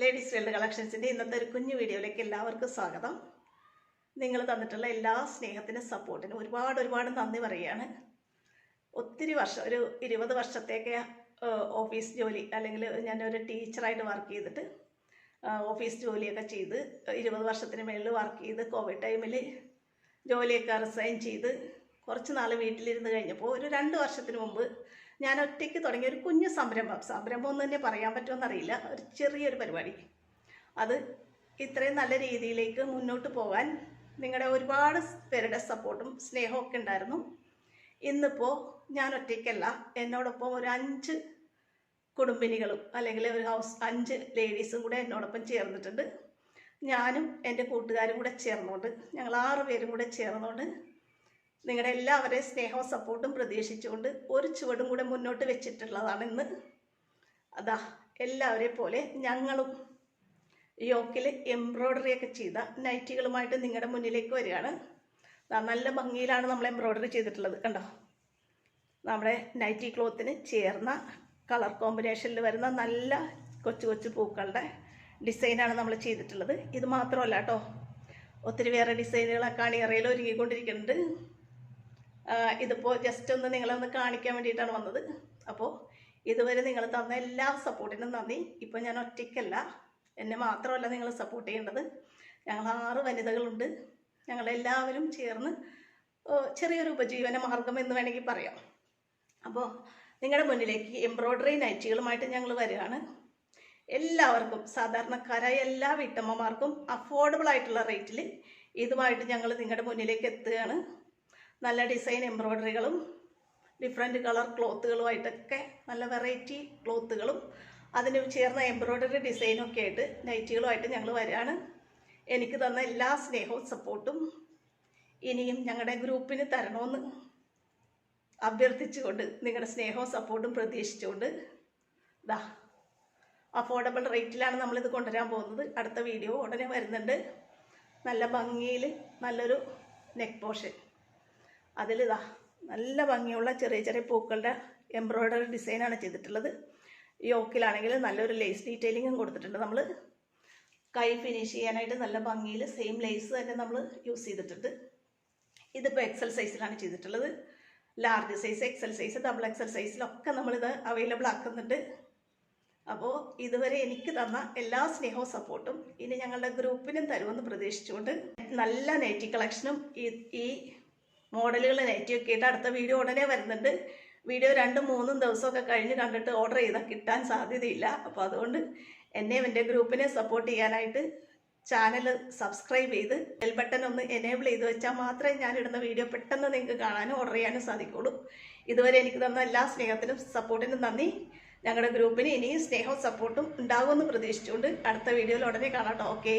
Ladies world കളക്ഷൻസിൻ്റെ ഇന്നത്തെ ഒരു കുഞ്ഞു വീഡിയോയിലേക്ക് എല്ലാവർക്കും സ്വാഗതം. നിങ്ങൾ തന്നിട്ടുള്ള എല്ലാ സ്നേഹത്തിനും സപ്പോർട്ടിനും ഒരുപാട് നന്ദി പറയുകയാണ്. ഒത്തിരി വർഷം, ഒരു 20 വർഷത്തേക്ക് ഓഫീസ് ജോലി, അല്ലെങ്കിൽ ഞാനൊരു ടീച്ചറായിട്ട് വർക്ക് ചെയ്തിട്ട് ഓഫീസ് ജോലിയൊക്കെ ചെയ്ത് 20 വർഷത്തിന് മേളിൽ വർക്ക് ചെയ്ത് കോവിഡ് ടൈമിൽ ജോലിയൊക്കെ റിസൈൻ ചെയ്ത് കുറച്ച് നാൾ വീട്ടിലിരുന്ന് കഴിഞ്ഞപ്പോൾ ഒരു 2 വർഷത്തിന് മുമ്പ് ഞാൻ ഒറ്റയ്ക്ക് തുടങ്ങിയ ഒരു കുഞ്ഞു സംരംഭം എന്ന് തന്നെ പറയാൻ പറ്റുമെന്നറിയില്ല, ഒരു ചെറിയൊരു പരിപാടി. അത് ഇത്രയും നല്ല രീതിയിലേക്ക് മുന്നോട്ട് പോകാൻ നിങ്ങളുടെ ഒരുപാട് പേരുടെ സപ്പോർട്ടും സ്നേഹമൊക്കെ ഉണ്ടായിരുന്നു. ഇന്നിപ്പോൾ ഞാൻ ഒറ്റയ്ക്കല്ല, എന്നോടൊപ്പം ഒരു 5 കുടുംബിനികളും അല്ലെങ്കിൽ ഒരു 5 ലേഡീസും കൂടെ എന്നോടൊപ്പം ചേർന്നിട്ടുണ്ട്. ഞാനും എൻ്റെ കൂട്ടുകാരും കൂടെ ചേർന്നുകൊണ്ട്, ഞങ്ങൾ 6 പേരും കൂടെ ചേർന്നുകൊണ്ട് നിങ്ങളുടെ എല്ലാവരെയും സ്നേഹവും സപ്പോർട്ടും പ്രതീക്ഷിച്ചുകൊണ്ട് ഒരു ചുവടും കൂടെ മുന്നോട്ട് വെച്ചിട്ടുള്ളതാണ് ഇന്ന്. അതാ എല്ലാവരെയും പോലെ ഞങ്ങളും യോക്കിൽ എംബ്രോയ്ഡറിയൊക്കെ ചെയ്ത നൈറ്റികളുമായിട്ട് നിങ്ങളുടെ മുന്നിലേക്ക് വരികയാണ്. നല്ല ഭംഗിയിലാണ് നമ്മൾ എംബ്രോയ്ഡറി ചെയ്തിട്ടുള്ളത്. കണ്ടോ, നമ്മുടെ നൈറ്റി ക്ലോത്തിന് ചേർന്ന കളർ കോമ്പിനേഷനിൽ വരുന്ന നല്ല കൊച്ചു പൂക്കളുടെ ഡിസൈനാണ് നമ്മൾ ചെയ്തിട്ടുള്ളത്. ഇത് മാത്രമല്ല കേട്ടോ, ഒത്തിരി വേറെ ഡിസൈനുകളൊക്കെ അണിയറയിൽ ഒരുങ്ങിക്കൊണ്ടിരിക്കുന്നുണ്ട്. ഇതിപ്പോൾ ജസ്റ്റ് ഒന്ന് നിങ്ങളൊന്ന് കാണിക്കാൻ വേണ്ടിയിട്ടാണ് വന്നത്. അപ്പോൾ ഇതുവരെ നിങ്ങൾ തന്ന എല്ലാ സപ്പോർട്ടിനും നന്ദി. ഇപ്പോൾ ഞാൻ ഒറ്റയ്ക്കല്ല, എന്നെ മാത്രമല്ല നിങ്ങൾ സപ്പോർട്ട് ചെയ്യേണ്ടത്. ഞങ്ങൾ 6 വനിതകളുണ്ട്. ഞങ്ങളെല്ലാവരും ചേർന്ന് ചെറിയൊരു ഉപജീവന മാർഗം എന്ന് വേണമെങ്കിൽ പറയാം. അപ്പോൾ നിങ്ങളുടെ മുന്നിലേക്ക് എംബ്രോയ്ഡറി നൈറ്റികളുമായിട്ട് ഞങ്ങൾ വരികയാണ്. എല്ലാവർക്കും, സാധാരണക്കാരായ എല്ലാ വീട്ടമ്മമാർക്കും അഫോർഡബിൾ ആയിട്ടുള്ള റേറ്റിൽ ഇതുമായിട്ട് ഞങ്ങൾ നിങ്ങളുടെ മുന്നിലേക്ക് എത്തുകയാണ്. നല്ല ഡിസൈൻ എംബ്രോയ്ഡറികളും ഡിഫറെൻറ്റ് കളർ ക്ലോത്തുകളുമായിട്ടൊക്കെ നല്ല വെറൈറ്റി ക്ലോത്തുകളും അതിന് ചേർന്ന എംബ്രോയ്ഡറി ഡിസൈനും ഒക്കെ ആയിട്ട് നൈറ്റികളുമായിട്ട് ഞങ്ങൾ വരികയാണ്. എനിക്ക് തന്ന എല്ലാ സ്നേഹവും സപ്പോർട്ടും ഇനിയും ഞങ്ങളുടെ ഗ്രൂപ്പിന് തരണമെന്ന് അഭ്യർത്ഥിച്ചുകൊണ്ട്, നിങ്ങളുടെ സ്നേഹവും സപ്പോർട്ടും പ്രതീക്ഷിച്ചുകൊണ്ട് ദാ അഫോർഡബിൾ റേറ്റിലാണ് നമ്മളിത് കൊണ്ടുവരാൻ പോകുന്നത്. അടുത്ത വീഡിയോ ഉടനെ വരുന്നുണ്ട്. നല്ല ഭംഗിയിൽ നല്ലൊരു നെക്ക് പോർഷൻ, അതിലിതാ നല്ല ഭംഗിയുള്ള ചെറിയ പൂക്കളുടെ എംബ്രോയ്ഡറി ഡിസൈനാണ് ചെയ്തിട്ടുള്ളത്. യോക്കിലാണെങ്കിൽ നല്ലൊരു ലേസ് ഡീറ്റെയിലിങ്ങും കൊടുത്തിട്ടുണ്ട്. നമ്മൾ കൈ ഫിനിഷ് ചെയ്യാനായിട്ട് നല്ല ഭംഗിയിൽ സെയിം ലേസ് തന്നെ നമ്മൾ യൂസ് ചെയ്തിട്ടുണ്ട്. ഇതിപ്പോൾ എക്സൽ സൈസിലാണ് ചെയ്തിട്ടുള്ളത്. Large size, XL size, double XL സൈസിലൊക്കെ നമ്മളിത് അവൈലബിൾ ആക്കുന്നുണ്ട്. അപ്പോൾ ഇതുവരെ എനിക്ക് തന്ന എല്ലാ സ്നേഹവും സപ്പോർട്ടും ഇനി ഞങ്ങളുടെ ഗ്രൂപ്പിനും തരുമെന്ന് പ്രതീക്ഷിച്ചുകൊണ്ട് നല്ല നൈറ്റി കളക്ഷനും ഈ മോഡലുകൾ നൈറ്റിയൊക്കെ ആയിട്ട് അടുത്ത വീഡിയോ ഉടനെ വരുന്നുണ്ട്. വീഡിയോ 2-3 ദിവസമൊക്കെ കഴിഞ്ഞ് കണ്ടിട്ട് ഓർഡർ ചെയ്താൽ കിട്ടാൻ സാധ്യതയില്ല. അപ്പോൾ അതുകൊണ്ട് എന്നെയും എൻ്റെ ഗ്രൂപ്പിനെ സപ്പോർട്ട് ചെയ്യാനായിട്ട് ചാനൽ സബ്സ്ക്രൈബ് ചെയ്ത് ബെൽ ബട്ടൺ ഒന്ന് എനേബിൾ ചെയ്ത് വെച്ചാൽ മാത്രമേ ഞാനിടുന്ന വീഡിയോ പെട്ടെന്ന് നിങ്ങൾക്ക് കാണാനും ഓർഡർ ചെയ്യാനും സാധിക്കുള്ളൂ. ഇതുവരെ എനിക്ക് തന്ന എല്ലാ സ്നേഹത്തിനും സപ്പോർട്ടിനും നന്ദി. ഞങ്ങളുടെ ഗ്രൂപ്പിന് ഇനിയും സ്നേഹവും സപ്പോർട്ടും ഉണ്ടാകുമെന്ന് പ്രതീക്ഷിച്ചുകൊണ്ട് അടുത്ത വീഡിയോയിൽ ഉടനെ കാണാം കേട്ടോ. ഓക്കെ.